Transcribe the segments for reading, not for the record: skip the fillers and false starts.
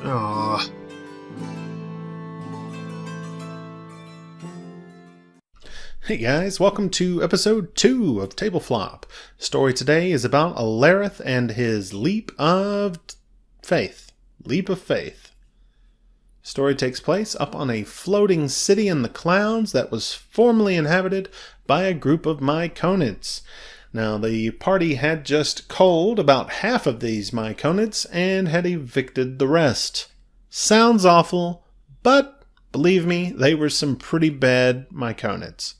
Aww. Hey guys, welcome to episode 2 of Table Flop. Story today is about Aleryth and his leap of faith. Leap of faith. Story takes place up on a floating city in the clouds that was formerly inhabited by a group of Myconids. Now, the party had just culled about half of these Myconids and had evicted the rest. Sounds awful, but believe me, they were some pretty bad Myconids.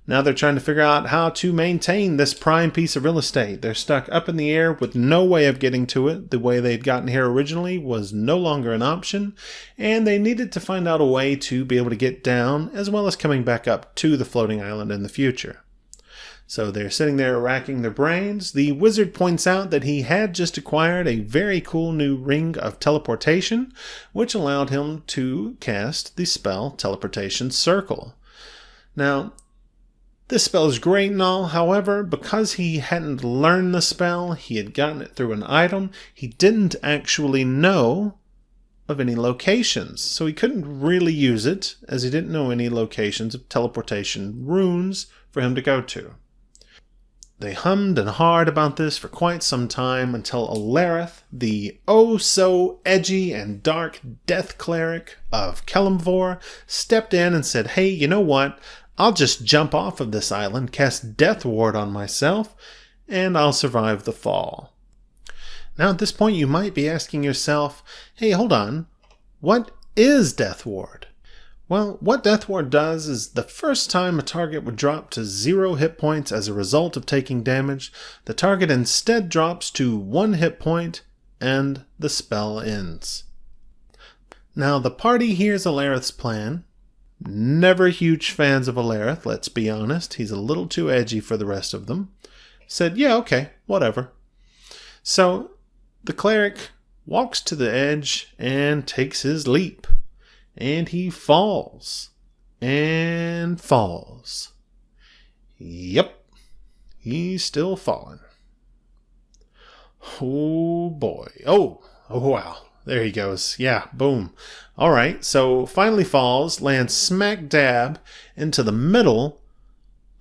Now they're trying to figure out how to maintain this prime piece of real estate. They're stuck up in the air with no way of getting to it. The way they'd gotten here originally was no longer an option, and they needed to find out a way to be able to get down, as well as coming back up to the floating island in the future. So they're sitting there racking their brains. The wizard points out that he had just acquired a very cool new ring of teleportation, which allowed him to cast the spell Teleportation Circle. Now, this spell is great and all, however, because he hadn't learned the spell, he had gotten it through an item, he didn't actually know of any locations, so he couldn't really use it, as he didn't know any locations of teleportation runes for him to go to. They hummed and hawed about this for quite some time until Aleryth, the oh-so-edgy and dark death cleric of Kelemvor, stepped in and said, "Hey, you know what? I'll just jump off of this island, cast Death Ward on myself, and I'll survive the fall." Now at this point you might be asking yourself, hey, hold on, what is Death Ward? Well, what Death Ward does is the first time a target would drop to 0 hit points as a result of taking damage, the target instead drops to 1 hit point and the spell ends. Now the party hears Aleryth's plan. Never huge fans of Aleryth, let's be honest. He's a little too edgy for the rest of them. Said, yeah, okay, whatever. So the cleric walks to the edge and takes his leap. And he falls. And falls. Yep, he's still falling. Oh boy. Oh wow. There he goes. Yeah, boom. All right, so finally falls, lands smack dab into the middle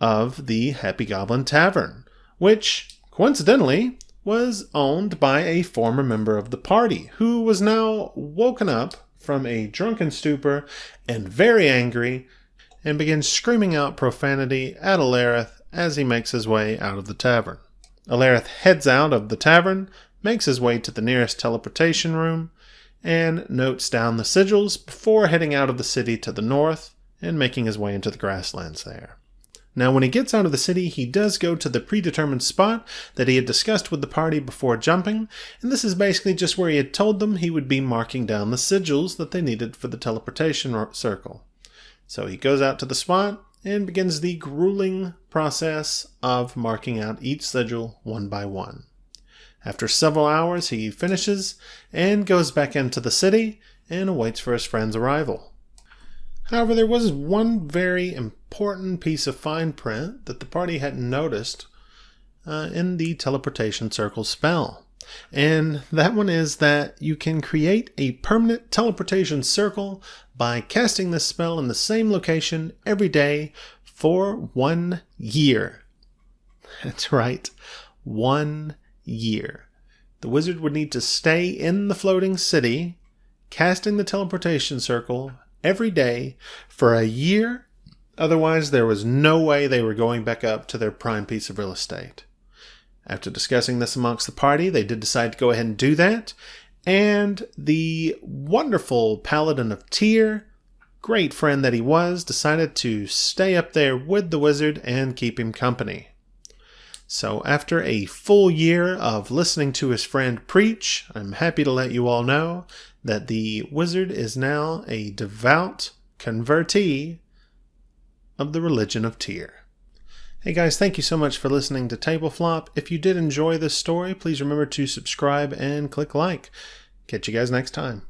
of the Happy Goblin Tavern, which, coincidentally, was owned by a former member of the party, who was now woken up from a drunken stupor and very angry, and begins screaming out profanity at Aleryth as he makes his way out of the tavern. Aleryth heads out of the tavern, makes his way to the nearest teleportation room, and notes down the sigils before heading out of the city to the north and making his way into the grasslands there. Now when he gets out of the city, he does go to the predetermined spot that he had discussed with the party before jumping, and this is basically just where he had told them he would be marking down the sigils that they needed for the teleportation circle. So he goes out to the spot and begins the grueling process of marking out each sigil one by one. After several hours, he finishes and goes back into the city and awaits for his friend's arrival. However, there was one very important piece of fine print that the party hadn't noticed in the teleportation circle spell. And that one is that you can create a permanent teleportation circle by casting this spell in the same location every day for 1 year. That's right, 1 year. The wizard would need to stay in the floating city, casting the teleportation circle every day for a year. Otherwise, there was no way they were going back up to their prime piece of real estate. After discussing this amongst the party, they did decide to go ahead and do that. And the wonderful Paladin of Tyr, great friend that he was, decided to stay up there with the wizard and keep him company. So after a full year of listening to his friend preach, I'm happy to let you all know that the wizard is now a devout convertee of the religion of Tyr. Hey guys, thank you so much for listening to Table Flop. If you did enjoy this story, please remember to subscribe and click like. Catch you guys next time.